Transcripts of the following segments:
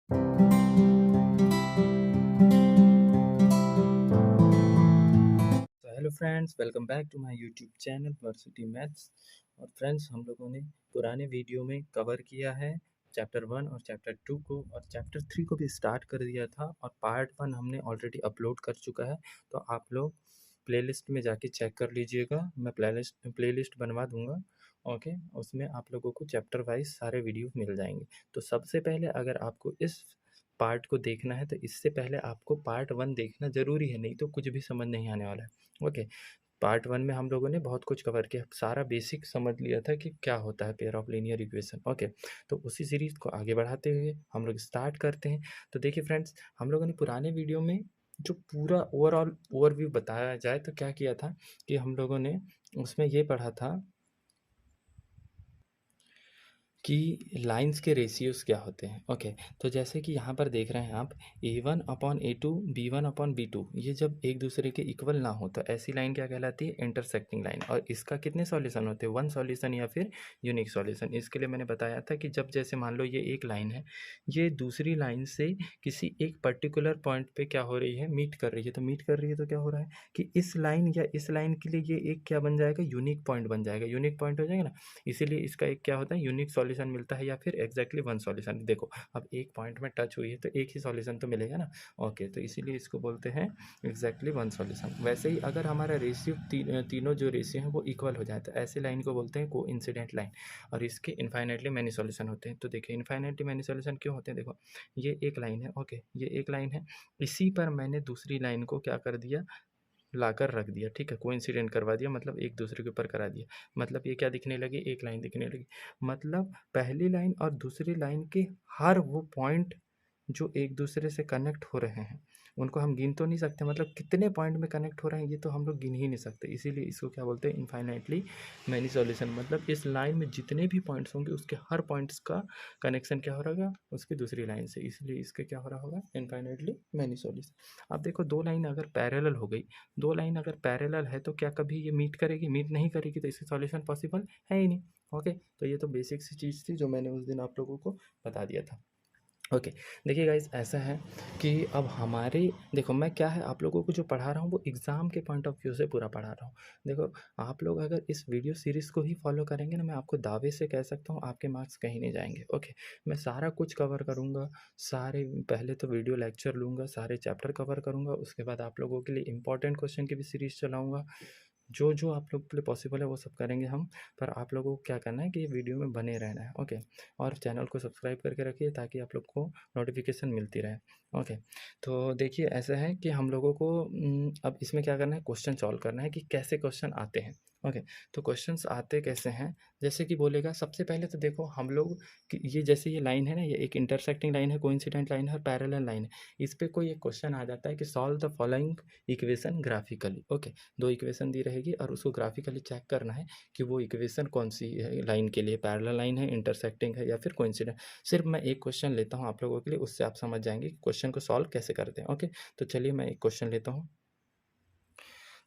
तो hello friends, welcome back to my YouTube channel varsity maths. और friends, हम लोगों ने पुराने वीडियो में कवर किया है चैप्टर 1 और चैप्टर 2 को, और चैप्टर 3 को भी स्टार्ट कर दिया था, और पार्ट 1 हमने ऑलरेडी अपलोड कर चुका है। तो आप लोग प्लेलिस्ट में जाके चेक कर लीजिएगा, मैं प्लेलिस्ट बनवा दूंगा। ओके, उसमें आप लोगों को चैप्टर वाइज सारे वीडियो मिल जाएंगे। तो सबसे पहले अगर आपको इस पार्ट को देखना है तो इससे पहले आपको पार्ट 1 देखना ज़रूरी है, नहीं तो कुछ भी समझ नहीं आने वाला है। ओके, पार्ट 1 में हम लोगों ने बहुत कुछ कवर किया, सारा बेसिक समझ लिया था कि क्या होता है pair of linear equation. Okay, तो उसी सीरीज़ को आगे बढ़ाते हुए हम लोग स्टार्ट करते हैं। तो देखिए फ्रेंड्स, हम लोगों ने पुराने वीडियो में जो पूरा ओवरऑल ओवरव्यू बताया जाए तो क्या किया था कि हम लोगों ने उसमें ये पढ़ा था कि लाइंस के रेशियोज़ क्या होते हैं। ओके, तो जैसे कि यहाँ पर देख रहे हैं आप, A1 upon A2, B1 upon B2, ये जब एक दूसरे के इक्वल ना हो तो ऐसी लाइन क्या कहलाती है? Intersecting line. और इसका कितने सॉल्यूशन होते हैं? 1 सॉल्यूशन या फिर यूनिक सॉल्यूशन। इसके लिए मैंने बताया था कि जब जैसे मान लो ये एक लाइन है, ये दूसरी लाइन से किसी एक पर्टिकुलर पॉइंट पे क्या हो रही है? मीट कर रही है। तो मीट कर रही है तो क्या हो रहा है कि इस लाइन या इस लाइन के लिए ये एक क्या बन जाएगा? यूनिक पॉइंट बन जाएगा। यूनिक पॉइंट हो जाएगा ना, इसीलिए इसका एक क्या होता है? यूनिक सॉल्यूशन मिलता है, या फिर एग्जैक्टली वन सॉल्यूशन। देखो, अब एक पॉइंट में टच हुई है तो एक ही सॉल्यूशन तो मिलेगा ना। ओके, तो इसीलिए इसको बोलते हैं एग्जैक्टली वन सॉल्यूशन। वैसे ही अगर हमारा रेशियो तीनों जो रेशियो हैं वो इक्वल हो जाए तो ऐसे लाइन को बोलते हैं कोइंसिडेंट लाइन, और इसके इनफाइनाइटली मैनी सॉल्यूशन होते हैं। तो देखिए, इनफाइनाइटली मैनी सॉल्यूशन क्यों होते हैं? देखो, ये एक लाइन है। ओके, ये एक लाइन है, इसी पर मैंने दूसरी लाइन को क्या कर दिया? लाकर रख दिया। ठीक है, कोइंसिडेंट करवा दिया, मतलब एक दूसरे के ऊपर करा दिया। मतलब ये क्या दिखने लगी? एक लाइन दिखने लगी। मतलब पहली लाइन और दूसरी लाइन के हर वो पॉइंट जो एक दूसरे से कनेक्ट हो रहे हैं उनको हम गिन तो नहीं सकते, मतलब कितने पॉइंट में कनेक्ट हो रहे हैं ये तो हम लोग गिन ही नहीं सकते। इसीलिए इसको क्या बोलते हैं? Infinitely many solution. मतलब इस लाइन में जितने भी पॉइंट्स होंगे उसके हर पॉइंट्स का कनेक्शन क्या हो रहा होगा? उसकी दूसरी लाइन से, इसलिए इसके क्या हो रहा होगा? Infinitely many solution. अब देखो, दो लाइन अगर पैरेलल हो गई, दो लाइन अगर पैरेलल है तो क्या कभी ये मीट करेगी? मीट नहीं करेगी, तो इसका सॉल्यूशन पॉसिबल है ही नहीं। ओके, तो ये तो बेसिक सी चीज़ थी जो मैंने उस दिन आप लोगों को बता दिया था। ओके, देखिए गाइस, ऐसा है कि अब हमारे, देखो मैं क्या है आप लोगों को जो पढ़ा रहा हूँ वो एग्ज़ाम के पॉइंट ऑफ व्यू से पूरा पढ़ा रहा हूँ। देखो, आप लोग अगर इस वीडियो सीरीज़ को ही फॉलो करेंगे ना, मैं आपको दावे से कह सकता हूँ आपके मार्क्स कहीं नहीं जाएंगे। ओके, मैं सारा कुछ कवर करूँगा, सारे पहले तो वीडियो लेक्चर लूँगा, सारे चैप्टर कवर करूँगा, उसके बाद आप लोगों के लिए इंपॉर्टेंट क्वेश्चन की भी सीरीज़ चलाऊँगा। जो जो आप लोग के लिए पॉसिबल है वो सब करेंगे हम। पर आप लोगों को क्या करना है कि ये वीडियो में बने रहना है। ओके, और चैनल को सब्सक्राइब करके रखिए ताकि आप लोग को नोटिफिकेशन मिलती रहे। ओके, तो देखिए ऐसा है कि हम लोगों को अब इसमें क्या करना है? क्वेश्चन सॉल्व करना है कि कैसे क्वेश्चन आते हैं। ओके, तो क्वेश्चंस आते कैसे हैं? जैसे कि बोलेगा, सबसे पहले तो देखो हम लोग कि ये जैसे ये लाइन है ना, ये एक इंटरसेक्टिंग लाइन है, कोइंसिडेंट लाइन है और पैरेलल लाइन है। इस पे कोई एक क्वेश्चन आ जाता है कि solve the following equation graphically. Okay, दो इक्वेशन दी रहेगी और उसको ग्राफिकली चेक करना है कि वो इक्वेशन कौन सी है, लाइन के लिए पैरेलल लाइन है, इंटरसेक्टिंग है या फिर कोइंसिडेंट। सिर्फ मैं एक क्वेश्चन लेता हूँ आप लोगों के लिए, उससे आप समझ जाएंगे कि क्वेश्चन को सॉल्व कैसे करते हैं। ओके, तो चलिए मैं एक क्वेश्चन लेता हूँ।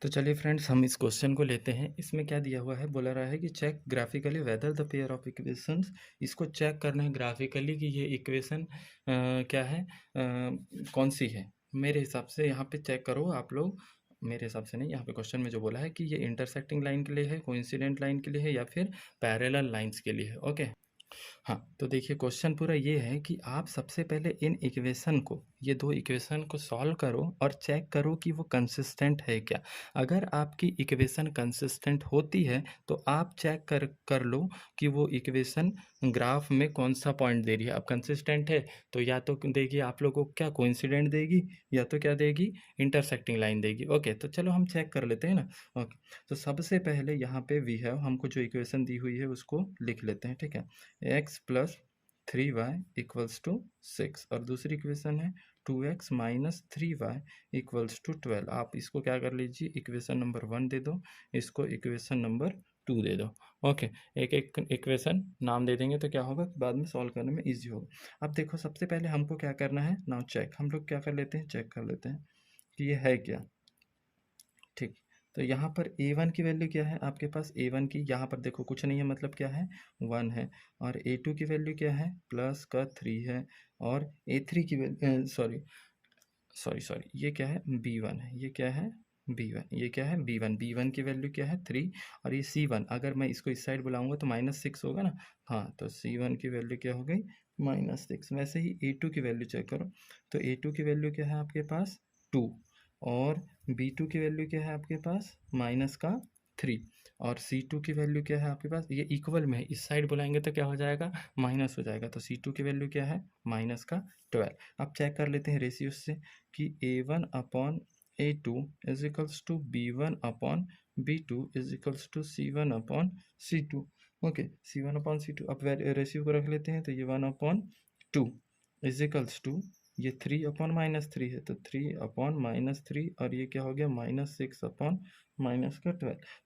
तो चलिए फ्रेंड्स, हम इस क्वेश्चन को लेते हैं। इसमें क्या दिया हुआ है? बोला रहा है कि check graphically whether the pair of equations. इसको चेक करना है ग्राफिकली कि ये इक्वेशन क्या है, कौन सी है। मेरे हिसाब से यहाँ पे चेक करो आप लोग, मेरे हिसाब से नहीं, यहाँ पे क्वेश्चन में जो बोला है कि ये इंटरसेक्टिंग लाइन के लिए है, कोइंसिडेंट लाइन के लिए है या फिर पैरेलल लाइंस के लिए है। ओके, हाँ, तो देखिए क्वेश्चन पूरा ये है कि आप सबसे पहले इन इक्वेशन को, ये दो इक्वेशन को सॉल्व करो और चेक करो कि वो कंसिस्टेंट है क्या। अगर आपकी इक्वेशन कंसिस्टेंट होती है तो आप चेक कर लो कि वो इक्वेशन ग्राफ में कौन सा पॉइंट दे रही है। अब कंसिस्टेंट है तो या तो देगी आप लोगों को क्या, कोइंसिडेंट देगी, या तो क्या देगी, इंटरसेक्टिंग लाइन देगी। ओके, तो चलो हम चेक कर लेते हैं ना। ओके, तो सबसे पहले यहाँ पे वी हैव, हमको जो इक्वेशन दी हुई है उसको लिख लेते हैं। ठीक है, x plus 3y equals to 6, और दूसरी इक्वेशन है 2x minus 3y equals to 12। आप इसको क्या कर लीजिए, इक्वेशन नंबर 1 दे दो, इसको इक्वेशन नंबर 2 दे दो। ओके, एक एक इक्वेशन नाम दे देंगे तो क्या होगा, बाद में सॉल्व करने में इजी होगा। अब देखो, सबसे पहले हमको क्या करना है, नाउ चेक। हम लोग क्या कर लेते हैं, चेक कर लेते हैं कि ये है क्या। ठीक, तो यहाँ पर a1 की वैल्यू क्या है आपके पास, a1 की यहाँ पर देखो कुछ नहीं है, मतलब क्या है 1 है, और a2 की वैल्यू क्या है प्लस का 3 है, और a3 की वैल्यू सॉरी ये क्या है b1 है, ये क्या है b1, ये क्या है b1 की वैल्यू क्या है 3, और ये c1 अगर मैं इसको इस साइड बुलाऊंगा तो -6 होगा ना, हाँ तो c1 की वैल्यू क्या हो गई -6। वैसे ही a2 की वैल्यू चेक करो, तो a2 की वैल्यू क्या है आपके पास 2, और b2 की वैल्यू क्या है आपके पास -3, और c2 की वैल्यू क्या है आपके पास, ये इक्वल में है, इस साइड बुलाएंगे तो क्या हो जाएगा माइनस हो जाएगा, तो c2 की वैल्यू क्या है -12। अब चेक कर लेते हैं रेशियो से कि a1 upon a2 is equals to b1 upon b2 is equals to c1 upon c2। Okay, c1 upon c2, अब रेशियो को रख लेते हैं, तो ये 1/2 इज इक्वल्स टू ये 3/-3 है, तो 3/-3, और ये क्या हो गया -6/-12।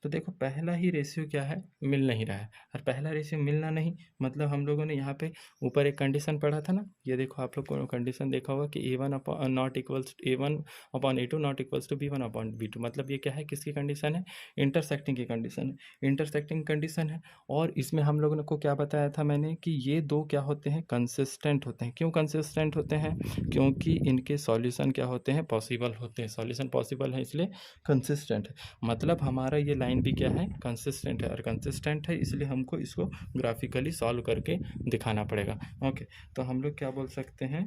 तो देखो पहला ही रेशियो क्या है मिल नहीं रहा है, और पहला रेशियो मिलना नहीं मतलब हम लोगों ने यहाँ पे ऊपर एक कंडीशन पढ़ा था ना, ये देखो आप लोग को कंडीशन देखा होगा कि a1 upon not equals a1 upon a2 not equals to b1 upon b2, मतलब ये क्या है किसकी कंडीशन है, इंटरसेक्टिंग की कंडीशन है, इंटरसेक्टिंग कंडीशन है। और इसमें हम लोगों को क्या बताया था मैंने कि ये दो क्या होते हैं कंसिस्टेंट होते हैं। क्यों कंसिस्टेंट होते हैं, क्योंकि इनके सॉल्यूशन क्या होते हैं पॉसिबल होते हैं, सॉल्यूशन पॉसिबल है इसलिए कंसिस्टेंट है, मतलब हमारा ये लाइन भी क्या है कंसिस्टेंट है, और कंसिस्टेंट है इसलिए हमको इसको ग्राफिकली सॉल्व करके दिखाना पड़ेगा। ओके, तो हम लोग क्या बोल सकते हैं,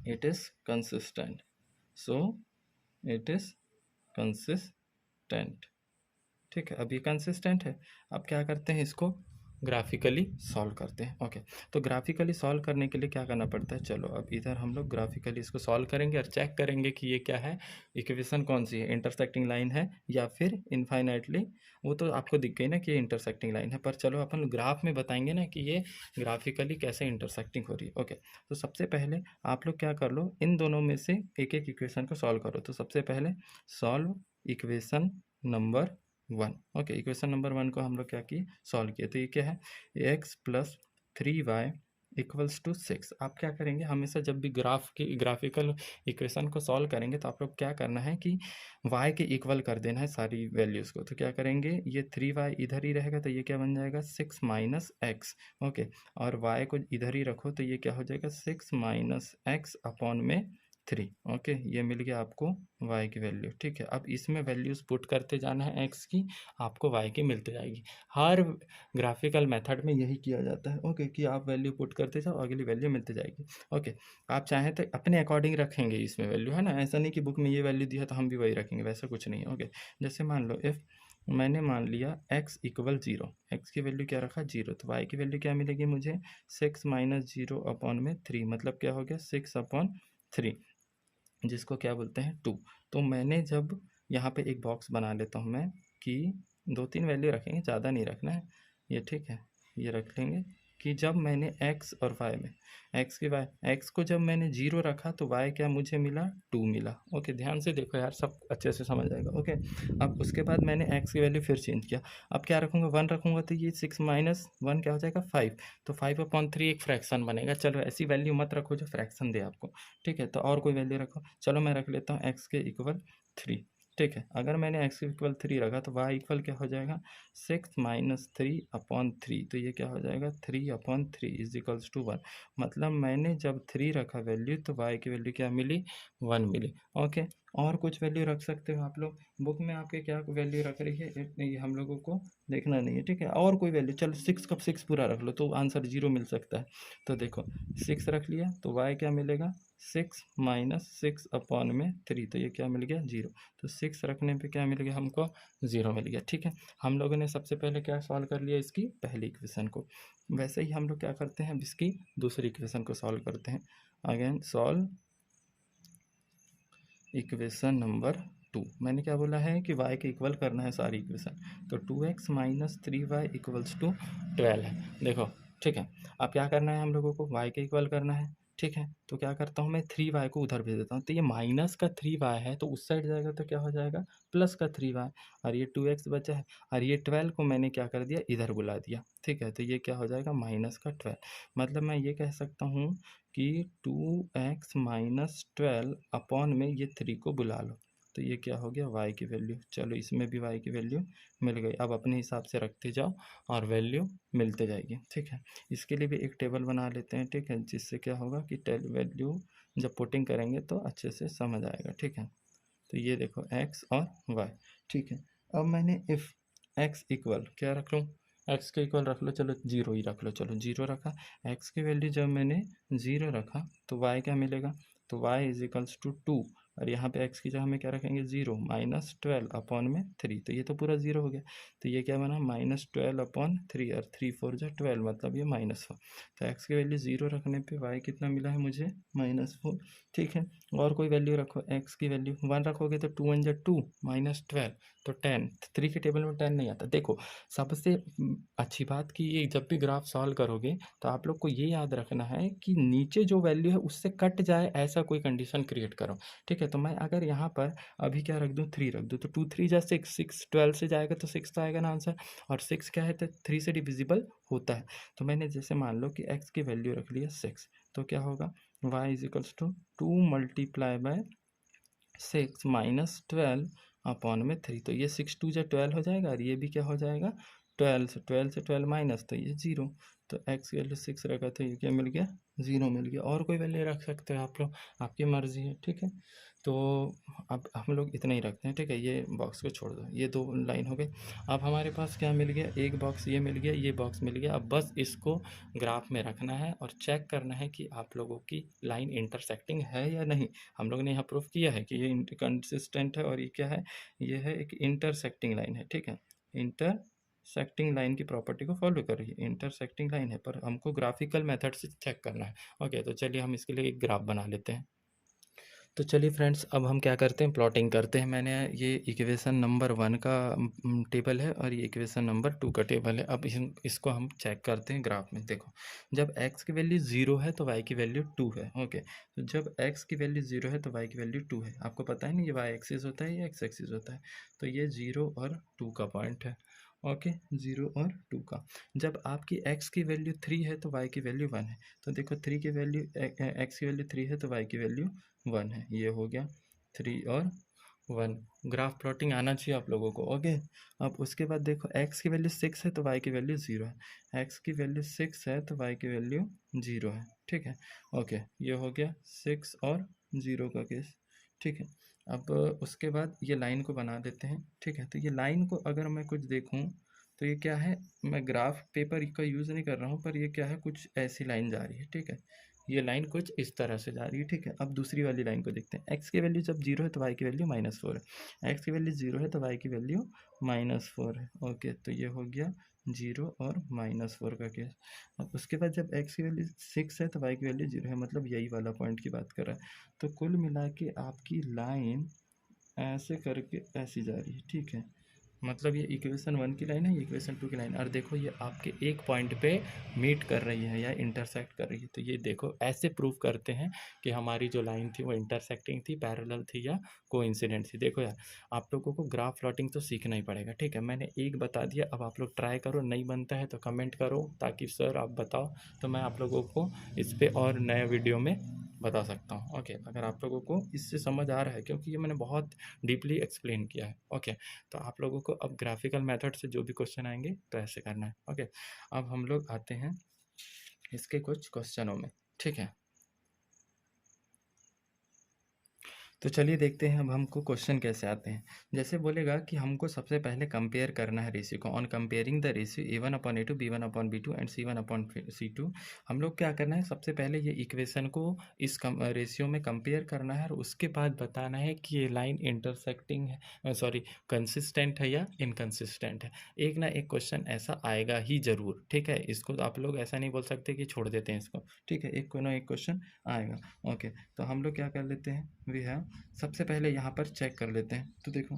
it is consistent, so it is consistent. ठीक है, अब ये कंसिस्टेंट है, अब क्या करते हैं इसको ग्राफिकली सॉल्व करते हैं। ओके, तो ग्राफिकली सॉल्व करने के लिए क्या करना पड़ता है, चलो अब इधर हम लोग ग्राफिकली इसको सॉल्व करेंगे और चेक करेंगे कि ये क्या है, इक्वेशन कौन सी है, इंटरसेक्टिंग लाइन है या फिर इनफाइनाइटली, वो तो आपको दिख गई ना कि ये इंटरसेक्टिंग लाइन है, पर चलो अपन ग्राफ में बताएंगे ना कि ये ग्राफिकली कैसे इंटरसेक्टिंग हो रही है। ओके, तो सबसे पहले आप लोग क्या कर लो, इन दोनों में से एक एक इक्वेशन को सॉल्व करो। तो सबसे पहले solve equation number 1। Okay, equation number 1 को हम लोग क्या किए सॉल्व किए, तो ये क्या है x plus 3y equals to 6। आप क्या करेंगे, हमेशा जब भी ग्राफिकल इक्वेशन को सॉल्व करेंगे तो आप लोग क्या करना है कि y के इक्वल कर देना है सारी वैल्यूज़ को। तो क्या करेंगे, ये 3y इधर ही रहेगा तो ये क्या बन जाएगा 6 माइनस एक्स। ओके, और y को इधर ही रखो तो ये क्या हो जाएगा 6 माइनस एक्स अपॉन में 3। ओके, ये मिल गया आपको y की वैल्यू। ठीक है, अब इसमें वैल्यूज़ पुट करते जाना है x की, आपको y की मिलती जाएगी। हर ग्राफिकल मेथड में यही किया जाता है। ओके, कि आप वैल्यू पुट करते जाओ, अगली वैल्यू मिलती जाएगी। ओके, आप चाहें तो अपने अकॉर्डिंग रखेंगे इसमें वैल्यू, है ना, ऐसा नहीं कि बुक में ये वैल्यू दिया तो हम भी वही रखेंगे, वैसा कुछ नहीं है। ओके, जैसे मान लो इफ़ मैंने मान लिया x इक्वल 0, x की वैल्यू क्या रखा 0, तो y की वैल्यू क्या मिलेगी मुझे 6 माइनस 0 अपॉन में 3, मतलब क्या हो गया 6/3, जिसको क्या बोलते हैं 2। तो मैंने जब यहाँ पे एक बॉक्स बना लेता हूँ मैं कि 2-3 वैल्यू रखेंगे, ज़्यादा नहीं रखना है ये, ठीक है, ये रख लेंगे कि जब मैंने x और y में x को जब मैंने 0 रखा तो y क्या मुझे मिला 2 मिला। ओके, ध्यान से देखो यार, सब अच्छे से समझ आएगा। ओके, अब उसके बाद मैंने x की वैल्यू फिर चेंज किया, अब क्या रखूँगा 1 रखूँगा, तो ये 6 माइनस 1 क्या हो जाएगा 5, तो 5/3 एक फ्रैक्शन बनेगा। चलो ऐसी वैल्यू मत रखो जो फ्रैक्शन दे आपको, ठीक है, तो और कोई वैल्यू रखो। चलो मैं रख लेता हूँ x के इक्वल 3। ठीक है, अगर मैंने x के इक्वल 3 रखा तो y इक्वल क्या हो जाएगा 6 माइनस 3/3, तो ये क्या हो जाएगा 3/3 इज इक्वल्स टू 1, मतलब मैंने जब 3 रखा वैल्यू तो y की वैल्यू क्या मिली 1 मिली। ओके, और कुछ वैल्यू रख सकते हो आप लोग, बुक में आपके क्या वैल्यू रख रही है ये हम लोगों को देखना नहीं है। ठीक है, और कोई वैल्यू, चलो 6 का 6 पूरा रख लो तो आंसर 0 मिल सकता है। तो देखो 6 रख लिया तो y क्या मिलेगा 6 माइनस 6/3, तो ये क्या मिल गया 0, तो 6 रखने पे क्या मिल गया हमको 0 मिल गया। ठीक है, हम लोगों ने सबसे पहले क्या सॉल्व कर लिया इसकी पहली इक्वेशन को, वैसे ही हम लोग क्या करते हैं इसकी दूसरी इक्वेशन को सॉल्व करते हैं। Again solve equation number 2। मैंने क्या बोला है कि y के इक्वल करना है सारी इक्वेशन, तो 2x minus 3y equals to 12 है। देखो ठीक है, अब क्या करना है हम लोगों को y के इक्वल करना है। ठीक है, तो क्या करता हूँ मैं 3y को उधर भेज देता हूँ, तो ये माइनस का 3y है तो उस साइड जाएगा तो क्या हो जाएगा प्लस का 3y, और ये 2x बचा है, और ये 12 को मैंने क्या कर दिया इधर बुला दिया। ठीक है, तो ये क्या हो जाएगा माइनस का 12, मतलब मैं ये कह सकता हूँ कि 2x माइनस 12 अपॉन में ये 3 को बुला लो। तो ये क्या हो गया, y की वैल्यू। चलो इसमें भी y की वैल्यू मिल गई। अब अपने हिसाब से रखते जाओ और वैल्यू मिलते जाएगी, ठीक है। इसके लिए भी एक टेबल बना लेते हैं, ठीक है, जिससे क्या होगा कि टेल वैल्यू जब पुटिंग करेंगे तो अच्छे से समझ आएगा, ठीक है। तो ये देखो x और y, ठीक है। अब मैंने इफ़ x इक्वल क्या रख लूँ, x के इक्वल रख लो, चलो 0 ही रख लो, चलो 0 रखा। x की वैल्यू जब मैंने 0 रखा तो y क्या मिलेगा, तो y इज इक्वल्स टू 2, और यहाँ पे x की जगह में क्या रखेंगे 0 माइनस 12 अपॉन में 3, तो ये तो पूरा 0 हो गया। तो ये क्या बना माइनस 12 अपॉन 3, और 3 4 जो 12, मतलब ये -4। तो x की वैल्यू 0 रखने पे y कितना मिला है मुझे, -4, ठीक है। और कोई वैल्यू रखो, x की वैल्यू 1 रखोगे तो 2 1 2 -12 तो 10, 3 के टेबल में 10 नहीं आता। देखो सबसे अच्छी बात कि ये जब भी ग्राफ सॉल्व करोगे तो आप लोग को ये याद रखना है कि नीचे जो वैल्यू है उससे कट जाए ऐसा कोई कंडीशन क्रिएट करो, ठीक है। तो मैं अगर यहाँ पर अभी क्या रख दूँ, 3 रख दूँ, तो 2 3 जा 6, 6 12 से जाएगा तो 6 तो आएगा ना आंसर, और 6 क्या है तो 3 से डिविजिबल होता है। तो मैंने जैसे मान लो कि x की वैल्यू रख लिया 6, तो क्या होगा y is equals to 2 multiply by 6 minus 12 upon में 3, तो ये 6 2 जो 12 हो जाएगा, और ये भी क्या हो जाएगा 12 माइनस, तो ये 0। तो x की वैल्यू 6 रखा, तो ये क्या मिल गया 0 मिल गया। और कोई वैल्यू रख सकते हो आप लोग, आपकी मर्ज़ी है, ठीक है। तो अब हम लोग इतना ही रखते हैं, ठीक है। ये बॉक्स को छोड़ दो, ये 2 लाइन हो गई। अब हमारे पास क्या मिल गया, एक बॉक्स ये मिल गया, ये बॉक्स मिल गया। अब बस इसको ग्राफ में रखना है और चेक करना है कि आप लोगों की लाइन इंटरसेक्टिंग है या नहीं। हम लोग ने यहाँ प्रूफ किया है कि ये कंसिस्टेंट है, और ये क्या है, ये है एक इंटरसेक्टिंग लाइन है, ठीक है। इंटरसेक्टिंग लाइन की प्रॉपर्टी को फॉलो कर रही है, इंटरसेक्टिंग लाइन है, पर हमको ग्राफिकल मेथड से चेक करना है। ओके, तो चलिए हम इसके लिए एक ग्राफ बना लेते हैं। तो चलिए फ्रेंड्स, अब हम क्या करते हैं, प्लॉटिंग करते हैं। मैंने ये इक्वेशन नंबर 1 का टेबल है, और ये इक्वेशन नंबर 2 का टेबल है। अब इसको हम चेक करते हैं ग्राफ में। देखो जब x की वैल्यू 0 है तो y की वैल्यू 2 है, ओके। तो जब x की वैल्यू 0 है तो y की वैल्यू 2 है। आपको पता है ना, ये y एक्सिस होता है, ये x एक्सिस होता है। तो ये 0 और 2 का पॉइंट है, ओके, 0 और 2 का। जब आपकी x की वैल्यू 3 है तो y की वैल्यू 1 है। तो देखो 3 की वैल्यू x की वैल्यू 3 है तो y की वैल्यू 1 है। ये हो गया 3 और 1। ग्राफ प्लॉटिंग आना चाहिए आप लोगों को, ओके। अब उसके बाद देखो x की वैल्यू 6 है तो y की वैल्यू 0 है। x की वैल्यू 6 है तो y की वैल्यू 0 है, ठीक है, ओके। ये हो गया 6 और 0 का केस, ठीक है। अब उसके बाद ये लाइन को बना देते हैं, ठीक है। तो ये लाइन को अगर मैं कुछ देखूं तो ये क्या है, मैं ग्राफ पेपर का यूज़ नहीं कर रहा हूँ, पर ये क्या है, कुछ ऐसी लाइन जा रही है, ठीक है। ये लाइन कुछ इस तरह से जा रही है, ठीक है। अब दूसरी वाली लाइन को देखते हैं। x की वैल्यू जब 0 है तो y की वैल्यू -4 है। x की वैल्यू 0 है तो y की वैल्यू -4 है, ओके। तो ये हो गया 0 और -4 का केस। अब उसके बाद जब x की वैल्यू 6 है तो y की वैल्यू 0 है, मतलब यही वाला पॉइंट की बात कर रहा है। तो कुल मिला के आपकी लाइन ऐसे करके ऐसी जा रही है, ठीक है। मतलब ये इक्वेशन 1 की लाइन है, ये इक्वेशन 2 की लाइन, और देखो ये आपके एक पॉइंट पे मीट कर रही है या इंटरसेक्ट कर रही है। तो ये देखो ऐसे प्रूव करते हैं कि हमारी जो लाइन थी वो इंटरसेक्टिंग थी, पैरेलल थी, या कोइंसिडेंट थी। देखो यार, आप लोगों को ग्राफ प्लॉटिंग तो सीखना ही पड़ेगा, ठीक है। मैंने एक बता दिया, अब आप लोग ट्राई करो, नहीं बनता है तो कमेंट करो, ताकि सर आप बताओ तो मैं आप लोगों को इस पर और नए वीडियो में बता सकता हूँ, ओके। अगर आप लोगों को इससे समझ आ रहा है, क्योंकि ये मैंने बहुत डीपली एक्सप्लेन किया है, ओके। तो आप लोगों को अब ग्राफिकल मेथड से जो भी क्वेश्चन आएंगे तो ऐसे करना है, ओके। अब हम लोग आते हैं इसके कुछ क्वेश्चनों में, ठीक है। तो चलिए देखते हैं अब हमको क्वेश्चन कैसे आते हैं। जैसे बोलेगा कि हमको सबसे पहले कंपेयर करना है रेशियो को। On comparing the ratio A1/A2 B1/B2 and C1/C2, हम लोग क्या करना है, सबसे पहले ये इक्वेशन को इस रेशियो में कंपेयर करना है, और उसके बाद बताना है कि ये लाइन इंटरसेक्टिंग है, सॉरी कंसिस्टेंट है या इनकंसिस्टेंट है। एक ना एक क्वेश्चन ऐसा आएगा ही ज़रूर, ठीक है। इसको तो आप लोग ऐसा नहीं बोल सकते कि छोड़ देते हैं इसको, ठीक है। एक ना एक क्वेश्चन आएगा, ओके। तो हम लोग क्या कर लेते हैं, वी हैव सबसे पहले यहाँ पर चेक कर लेते हैं। तो देखो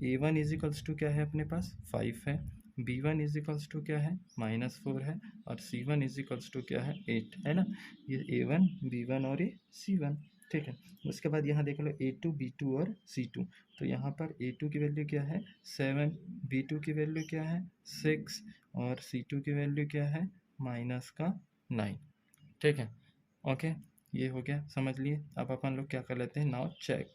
A1 इज इक्वल्स टू क्या है अपने पास 5 है, B1 इज इक्वल्स टू क्या है -4 है, और C1 इज इक्वल्स टू क्या है 8 है ना। ये A1 B1 और ये C1, ठीक है। उसके बाद यहाँ देख लो A2 B2 और C2। तो यहाँ पर A2 की वैल्यू क्या है 7, B2 की वैल्यू क्या है 6, और C2 की वैल्यू क्या है -9, ठीक है, ओके। ये हो गया, समझ लिए। अब अपन लोग क्या कर लेते हैं, नाउ चेक,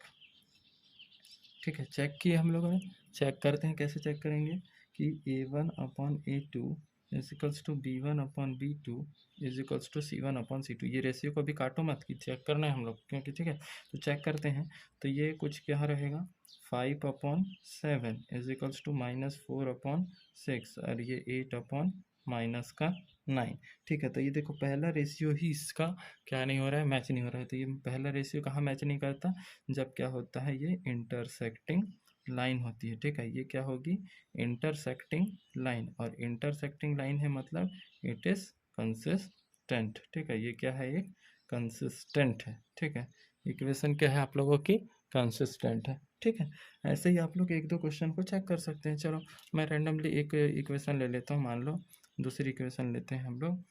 ठीक है, चेक किए हम लोगों ने। चेक करते हैं, कैसे चेक करेंगे कि A1/A2 is equals to B1/B2 is equals to C1/C2। ये रेशियो को भी काटो मत, कि चेक करना है हम लोग, क्योंकि ठीक है। तो चेक करते हैं, तो ये कुछ क्या रहेगा, 5/7 इज इक्वल्स टू -4/6, और ये 8/-9। ठीक है, तो ये देखो पहला रेशियो ही इसका क्या नहीं हो रहा है, मैच नहीं हो रहा है। तो ये पहला रेशियो कहाँ मैच नहीं करता, जब क्या होता है, ये इंटरसेक्टिंग लाइन होती है। ठीक है, ये क्या होगी, इंटरसेक्टिंग लाइन, और इंटरसेक्टिंग लाइन है मतलब इट इज कंसिस्टेंट। ठीक है, ये क्या है, एक कंसिस्टेंट है। ठीक है, इक्वेशन क्या है आप लोगों की, कंसिस्टेंट है। ठीक है, ऐसे ही आप लोग एक दो क्वेश्चन को चेक कर सकते हैं। चलो मैं रैंडमली एक इक्वेशन ले लेता हूँ, मान लो दूसरी इक्वेशन लेते हैं हम लोग,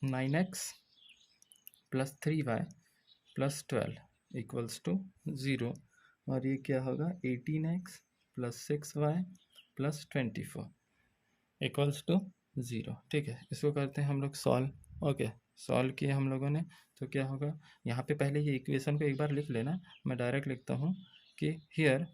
9x + 3y + 12 इक्वल्स टू 0, और ये क्या होगा, 18x + 6y + 24 इक्वल्स टू 0। ठीक है, इसको करते हैं हम लोग सॉल्व। ओके, सॉल्व किए हम लोगों ने, तो क्या होगा, यहाँ पे पहले ये इक्वेशन को एक बार लिख लेना। मैं डायरेक्ट लिखता हूँ कि here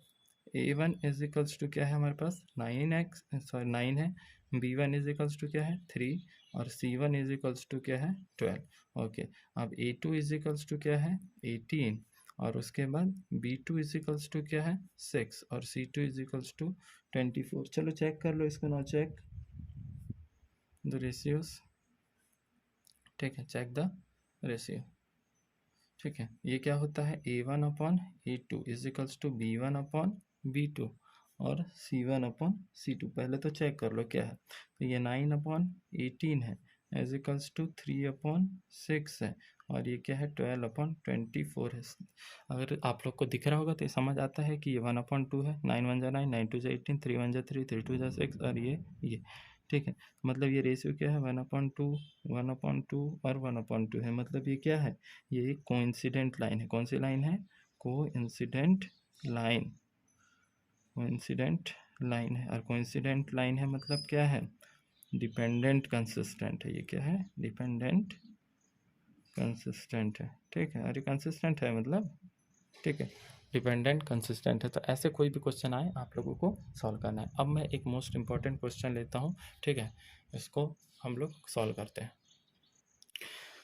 A1 is equals to क्या है हमारे पास, 9 है, B1 इज इक्वल्स टू क्या है, 3, और C1 इज इक्वल्स टू क्या है, 12। ओके, अब A2 इज इक्वल्स टू क्या है, 18, और उसके बाद B2 इज इक्वल्स टू क्या है, 6, और C2 इज इक्वल्स टू 24। चलो चेक कर लो इसको, नाउ चेक द रेशियोज। ठीक है, चेक द रेशियो। ठीक है, ये क्या होता है, A1/A2 is equals to B1/B2 और C1/C2। पहले तो चेक कर लो क्या है, तो ये 9/18 है, इज इक्वल्स टू 3/6 है, और ये क्या है, 12/24 है। अगर आप लोग को दिख रहा होगा तो ये समझ आता है कि ये 1/2 है, 9 1 9, 9 2 18, 3 1 3, 3 2 6, और ये। ठीक है, मतलब ये रेशियो क्या है, 1/2, 1/2 और 1/2 है। मतलब ये क्या है, ये एक कोइंसिडेंट लाइन है। कौन सी लाइन है, कोइंसिडेंट लाइन। कोइंसिडेंट लाइन है, और कोइंसिडेंट लाइन है मतलब क्या है, डिपेंडेंट कंसिस्टेंट है। ये क्या है, डिपेंडेंट कंसिस्टेंट है। ठीक है, और ये कंसिस्टेंट है मतलब, ठीक है, डिपेंडेंट कंसिस्टेंट है। तो ऐसे कोई भी क्वेश्चन आए आप लोगों को सॉल्व करना है। अब मैं एक मोस्ट इंपॉर्टेंट क्वेश्चन लेता हूँ, ठीक है, इसको हम लोग सॉल्व करते हैं।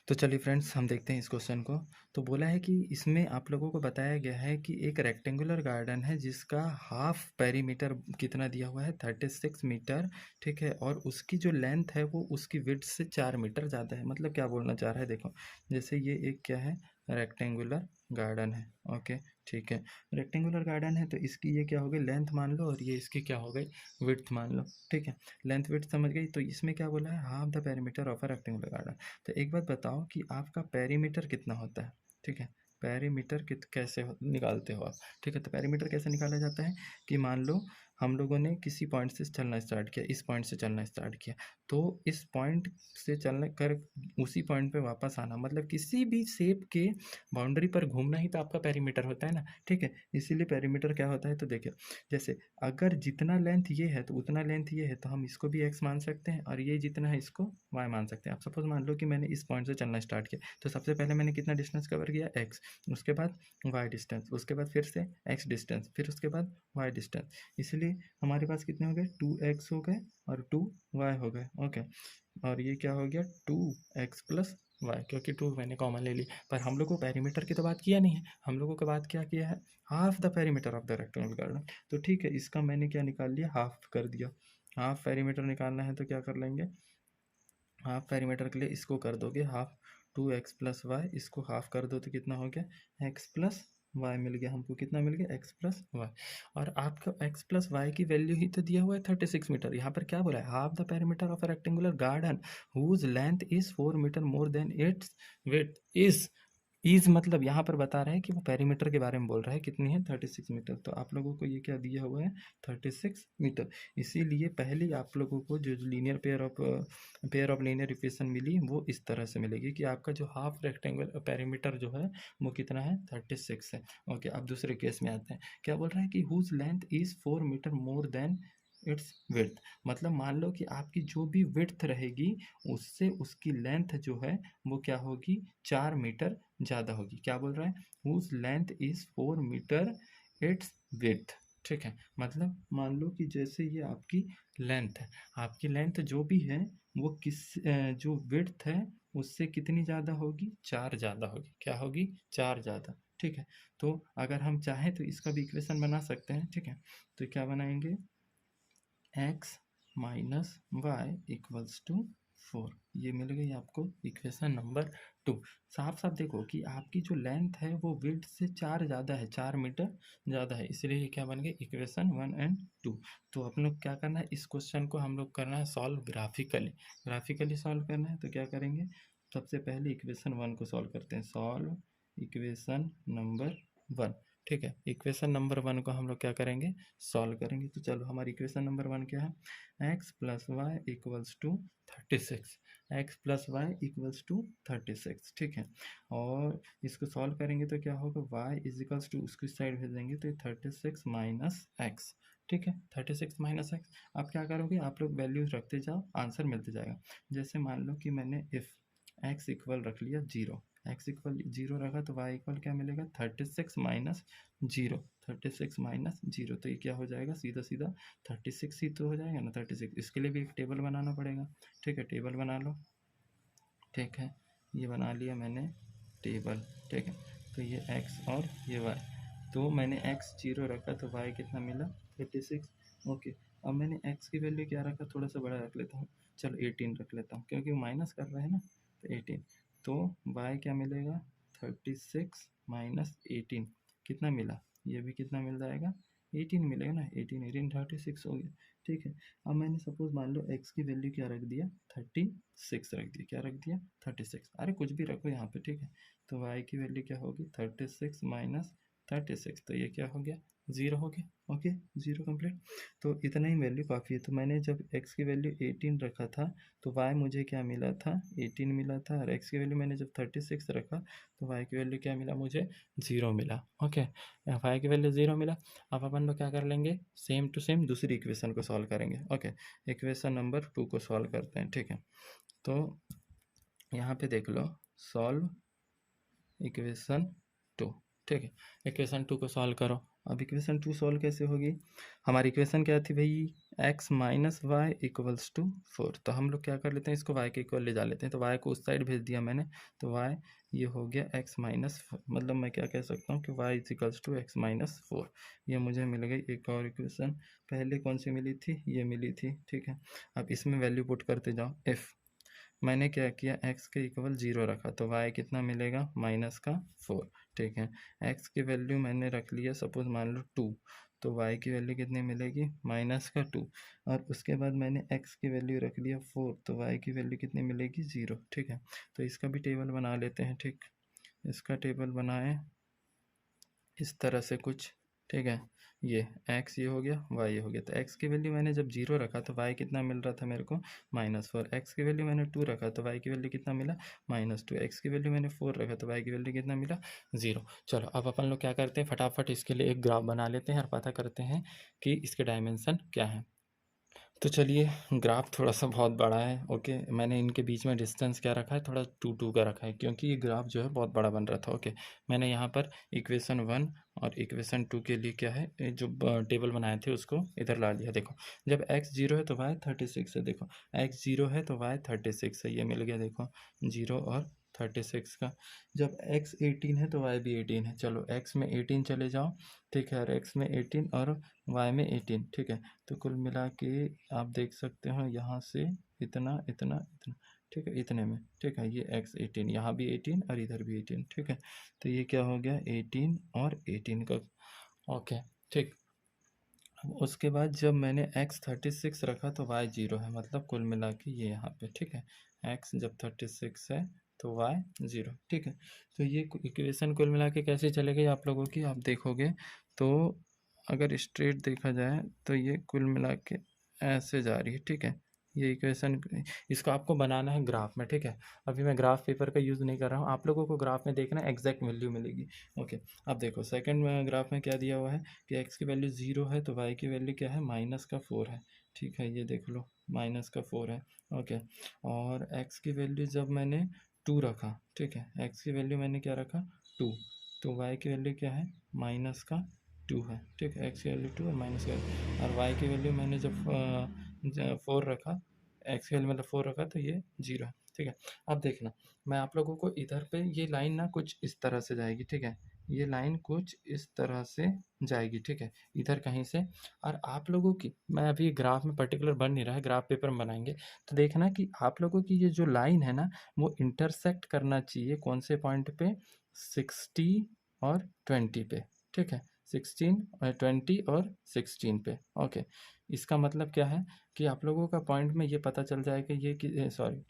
तो चलिए फ्रेंड्स, हम देखते हैं इस क्वेश्चन को। तो बोला है कि इसमें आप लोगों को बताया गया है कि एक रेक्टेंगुलर गार्डन है जिसका हाफ पेरीमीटर कितना दिया हुआ है, 36 मीटर। ठीक है, और उसकी जो लेंथ है वो उसकी विड्थ से 4 मीटर ज़्यादा है। मतलब क्या बोलना चाह रहा है, देखो जैसे ये एक क्या है, रेक्टेंगुलर गार्डन है। ओके, ठीक है, रेक्टेंगुलर गार्डन है तो इसकी ये क्या हो गई, लेंथ मान लो, और ये इसकी क्या हो गई, विड्थ मान लो। ठीक है, लेंथ विड्थ समझ गई। तो इसमें क्या बोला है, half the perimeter of a rectangular garden. तो एक बात बताओ कि आपका पेरीमीटर कितना होता है। ठीक है, पेरीमीटर कैसे निकालते हो आप। ठीक है, तो पेरीमीटर कैसे निकाला जाता है कि मान लो हम लोगों ने किसी पॉइंट से चलना स्टार्ट किया, इस पॉइंट से चलना स्टार्ट किया, तो इस पॉइंट से चलने कर उसी पॉइंट पे वापस आना, मतलब किसी भी शेप के बाउंड्री पर घूमना ही तो आपका पेरीमीटर होता है ना। ठीक है, इसीलिए पेरीमीटर क्या होता है, तो देखिए जैसे अगर जितना लेंथ ये है तो उतना लेंथ ये है, तो हम इसको भी x मान सकते हैं, और ये जितना है इसको y मान सकते हैं। आप सपोज मान लो कि मैंने इस पॉइंट से चलना स्टार्ट किया, तो सबसे पहले मैंने कितना डिस्टेंस कवर किया, x, उसके बाद y डिस्टेंस, उसके बाद फिर से x डिस्टेंस, फिर उसके बाद y डिस्टेंस। इसलिए हमारे पास कितने हो गए, 2x हो गए और 2y हो गए। ओके, और ये क्या हो गया, 2x + y, क्योंकि 2 मैंने कॉमन ले ली। पर हम लोग को पेरीमीटर की तो बात किया नहीं है, हम लोगों को बात क्या किया है, half the perimeter of the rectangular garden. तो ठीक है, इसका मैंने क्या निकाल लिया, हाफ कर दिया। हाफ पेरीमीटर निकालना है तो क्या कर लेंगे, हाफ पेरीमीटर के लिए इसको कर दोगे हाफ, 2x + y, इसको हाफ कर दो तो कितना हो गया, x + y मिल गया हमको। कितना मिल गया, x + y, और आपका x + y की वैल्यू ही तो दिया हुआ है 36 मीटर। यहाँ पर क्या बोला है, half the perimeter of a rectangular garden whose length is 4 metre more than its width is मतलब यहाँ पर बता रहा है कि वो पेरीमीटर के बारे में बोल रहा है, कितनी है, 36 मीटर। तो आप लोगों को ये क्या दिया हुआ है, 36 मीटर। इसीलिए पहले आप लोगों को जो linear pair of linear equation मिली वो इस तरह से मिलेगी कि आपका जो हाफ रेक्टेंगल पेरीमीटर जो है वो कितना है, 36 है। ओके, अब दूसरे केस में आते हैं। क्या बोल रहा है कि whose length is 4 metre more than its width. मतलब मान लो कि आपकी जो भी विड्थ रहेगी उससे उसकी लेंथ जो है वो क्या होगी, 4 मीटर ज़्यादा होगी। क्या बोल रहा है, whose length is 4 metre its width. ठीक है, मतलब मान लो कि जैसे ये आपकी लेंथ है, आपकी लेंथ जो भी है वो जो विड्थ है उससे कितनी ज़्यादा होगी, 4 ज़्यादा होगी। क्या होगी, 4 ज़्यादा। ठीक है, तो अगर हम चाहें तो इसका भी इक्वेशन बना सकते हैं। ठीक है, तो क्या बनाएंगे, x minus y equals to 4। ये मिल गई आपको इक्वेशन नंबर 2। साफ साफ देखो कि आपकी जो लेंथ है वो विड्थ से 4 ज़्यादा है, 4 मीटर ज़्यादा है, इसलिए ये क्या बन गई, इक्वेशन 1 एंड 2। तो अपन लोग क्या करना है, इस क्वेश्चन को हम लोग करना है सॉल्व ग्राफिकली सॉल्व करना है। तो क्या करेंगे, सबसे पहले इक्वेशन 1 को सॉल्व करते हैं, सॉल्व इक्वेशन नंबर 1। ठीक है, इक्वेशन नंबर 1 को हम लोग क्या करेंगे, सॉल्व करेंगे। तो चलो, हमारी इक्वेशन नंबर 1 क्या है, x plus y equals to 36, x plus y equals to 36। ठीक है, और इसको सॉल्व करेंगे तो क्या होगा, y इजिकल्स टू उसकी साइड भेज देंगे तो 36 माइनस एक्स। ठीक है, 36 माइनस एक्स। आप क्या करोगे, आप लोग वैल्यूज रखते जाओ, आंसर मिलते जाएगा। जैसे मान लो कि मैंने इफ़ x इक्वल रख लिया 0, x इक्वल 0 रखा तो y इक्वल क्या मिलेगा, 36 माइनस 0, 36 माइनस 0। तो ये क्या हो जाएगा, सीधा सीधा 36 ही तो हो जाएगा ना, 36। इसके लिए भी एक टेबल बनाना पड़ेगा। ठीक है, टेबल बना लो। ठीक है, ये बना लिया मैंने टेबल। ठीक है, तो ये x और ये y। तो मैंने x 0 रखा तो y कितना मिला, 36। ओके, अब मैंने x की वैल्यू क्या रखा, थोड़ा सा बड़ा रख लेता हूँ, चलो 18 रख लेता हूँ, क्योंकि माइनस कर रहा है ना, तो 18। तो y क्या मिलेगा, 36 माइनस 18 कितना मिला, ये भी कितना मिल जाएगा, 18 मिलेगा ना, 18 36 हो गया। ठीक है, अब मैंने सपोज मान लो x की वैल्यू क्या रख दिया, 36 रख दिया, क्या रख दिया, 36। अरे कुछ भी रखो यहाँ पे। ठीक है, तो y की वैल्यू क्या होगी, 36 माइनस 36, तो ये क्या हो गया, 0 हो गया। Okay, 0 complete. तो इतना ही वैल्यू काफ़ी है। तो मैंने जब x की वैल्यू 18 रखा था तो y मुझे क्या मिला था, 18 मिला था, और x की वैल्यू मैंने जब 36 रखा तो y की वैल्यू क्या मिला, मुझे 0 मिला। ओके, y की वैल्यू 0 मिला। अब अपन लोग क्या कर लेंगे, सेम टू सेम दूसरी इक्वेशन को सॉल्व करेंगे। ओके, इक्वेशन नंबर 2 को सॉल्व करते हैं। ठीक है, तो यहाँ पे देख लो, सॉल्व इक्वेशन 2। ठीक है, इक्वेशन 2 को सॉल्व करो। अब इक्वेशन 2 सॉल्व कैसे होगी, हमारी इक्वेशन क्या थी भाई, x minus y equals to 4। तो हम लोग क्या कर लेते हैं, इसको y के इक्वल ले जा लेते हैं। तो y को उस साइड भेज दिया मैंने, तो y ये हो गया x माइनस, मतलब मैं क्या कह सकता हूँ कि y equals to x minus 4। ये मुझे मिल गई एक और इक्वेशन। पहले कौन सी मिली थी, ये मिली थी। ठीक है, अब इसमें वैल्यू पुट करते जाओ। इफ़ मैंने क्या किया, x के इक्वल 0 रखा तो y कितना मिलेगा, माइनस का 4। ठीक है, x की वैल्यू मैंने रख लिया सपोज मान लो 2, तो y की वैल्यू कितनी मिलेगी, माइनस का 2। और उसके बाद मैंने x की वैल्यू रख लिया 4, तो y की वैल्यू कितनी मिलेगी, 0। ठीक है, तो इसका भी टेबल बना लेते हैं। ठीक, इसका टेबल बनाएं इस तरह से कुछ। ठीक है, ये x ये हो गया, y ये हो गया। तो x की वैल्यू मैंने जब 0 रखा तो y कितना मिल रहा था मेरे को, -4। x की वैल्यू मैंने 2 रखा तो y की वैल्यू कितना मिला, -2। x की वैल्यू मैंने 4 रखा तो y की वैल्यू कितना मिला, 0। चलो, अब अपन लोग क्या करते हैं, फटाफट इसके लिए एक ग्राफ बना लेते हैं और पता करते हैं कि इसके डायमेंशन क्या है। तो चलिए, ग्राफ थोड़ा सा बहुत बड़ा है। ओके, मैंने इनके बीच में डिस्टेंस क्या रखा है, थोड़ा 2 का रखा है, क्योंकि ये ग्राफ जो है बहुत बड़ा बन रहा था। ओके, मैंने यहाँ पर इक्वेशन 1 और इक्वेशन 2 के लिए क्या है, जो टेबल बनाए थे उसको इधर ला लिया। देखो, जब x 0 है तो y 36 है। देखो, x 0 है तो y 36 है, ये मिल गया। देखो, 0 और 36 का। जब x 18 है तो y भी 18 है। चलो, x में 18 चले जाओ। ठीक है, और x में 18 और y में 18। ठीक है, तो कुल मिला के आप देख सकते हो यहाँ से इतना इतना इतना। ठीक है, इतने में। ठीक है, ये x 18, यहाँ भी 18 और इधर भी 18। ठीक है, तो ये क्या हो गया, 18 और 18 का। ओके, ठीक। अब उसके बाद जब मैंने x 36 रखा तो y 0 है, मतलब कुल मिला के ये यहाँ पे। ठीक है, x जब 36 है तो y 0। ठीक है, तो ये इक्वेशन कुल मिला के कैसे चलेगी आप लोगों की, आप देखोगे तो अगर स्ट्रेट देखा जाए तो ये कुल मिला के ऐसे जा रही है। ठीक है, ये इक्वेशन, इसको आपको बनाना है ग्राफ में। ठीक है, अभी मैं ग्राफ पेपर का यूज़ नहीं कर रहा हूँ, आप लोगों को ग्राफ में देखना है, एग्जैक्ट वैल्यू मिलेगी। ओके, अब देखो सेकंड में ग्राफ में क्या दिया हुआ है कि x की वैल्यू 0 है तो y की वैल्यू क्या है, -4 है। ठीक है, ये देख लो, -4 है। ओके, और x की वैल्यू जब मैंने 2 रखा, ठीक है, x की वैल्यू मैंने क्या रखा, 2, तो y की वैल्यू क्या है, -2 2 है, ठीक है। x की वैल्यू 2 और माइनस की वैल्यू, और y की वैल्यू मैंने जब 4 रखा, x की वैल्यू मतलब 4 रखा तो ये 0 है, ठीक है। अब देखना, मैं आप लोगों को इधर पे ये लाइन ना कुछ इस तरह से जाएगी, ठीक है। ये लाइन कुछ इस तरह से जाएगी, ठीक है, इधर कहीं से। और आप लोगों की, मैं अभी ग्राफ में पर्टिकुलर बन नहीं रहा है, ग्राफ पेपर में बनाएंगे तो देखना कि आप लोगों की ये जो लाइन है ना, वो इंटरसेक्ट करना चाहिए कौन से पॉइंट पे, 60 और 20 पे, ठीक है। 16 20 और 16 पे, ओके। इसका मतलब क्या है कि आप लोगों का पॉइंट में ये पता चल जाएगा, ये कि सॉरी,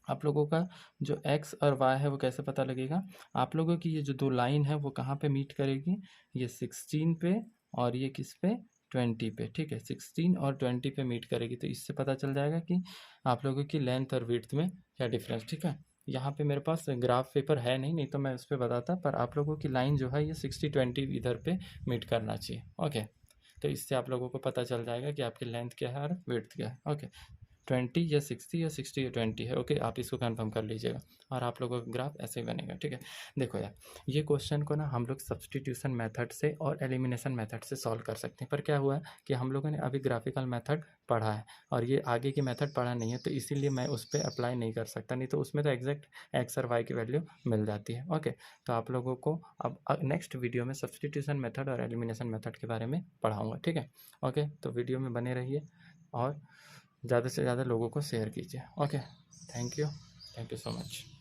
आप लोगों का जो x और y है वो कैसे पता लगेगा, आप लोगों की ये जो दो लाइन है वो कहाँ पे मीट करेगी, ये 16 पे और ये किस पे, 20 पे, ठीक है। 16 और 20 पे मीट करेगी, तो इससे पता चल जाएगा कि आप लोगों की लेंथ और विड्थ में क्या डिफरेंस, ठीक है। यहाँ पे मेरे पास ग्राफ पेपर है नहीं तो मैं उस पर बताता, पर आप लोगों की लाइन जो है ये 60-20 इधर पे मीट करना चाहिए, ओके। तो इससे आप लोगों को पता चल जाएगा कि आपकी लेंथ क्या है और विड्थ क्या है, ओके। 20 या 60 या 60 या 20 है, ओके। आप इसको कंफर्म कर लीजिएगा और आप लोगों का ग्राफ ऐसे ही बनेगा, ठीक है। देखो यार, ये क्वेश्चन को ना हम लोग सब्सटीट्यूशन मेथड से और एलिमिनेशन मेथड से सॉल्व कर सकते हैं, पर क्या हुआ है कि हम लोगों ने अभी ग्राफिकल मेथड पढ़ा है और ये आगे की मेथड पढ़ा नहीं है, तो इसीलिए मैं उस पर अप्लाई नहीं कर सकता, नहीं तो उसमें तो एग्जैक्ट एक्स और वाई की वैल्यू मिल जाती है, ओके। तो आप लोगों को अब नेक्स्ट वीडियो में सब्सटीट्यूशन मेथड और एलिमिनेशन मेथड के बारे में पढ़ाऊँगा, ठीक है, ओके। तो वीडियो में बने रहिए और ज़्यादा से ज़्यादा लोगों को शेयर कीजिए, okay. Thank you so much.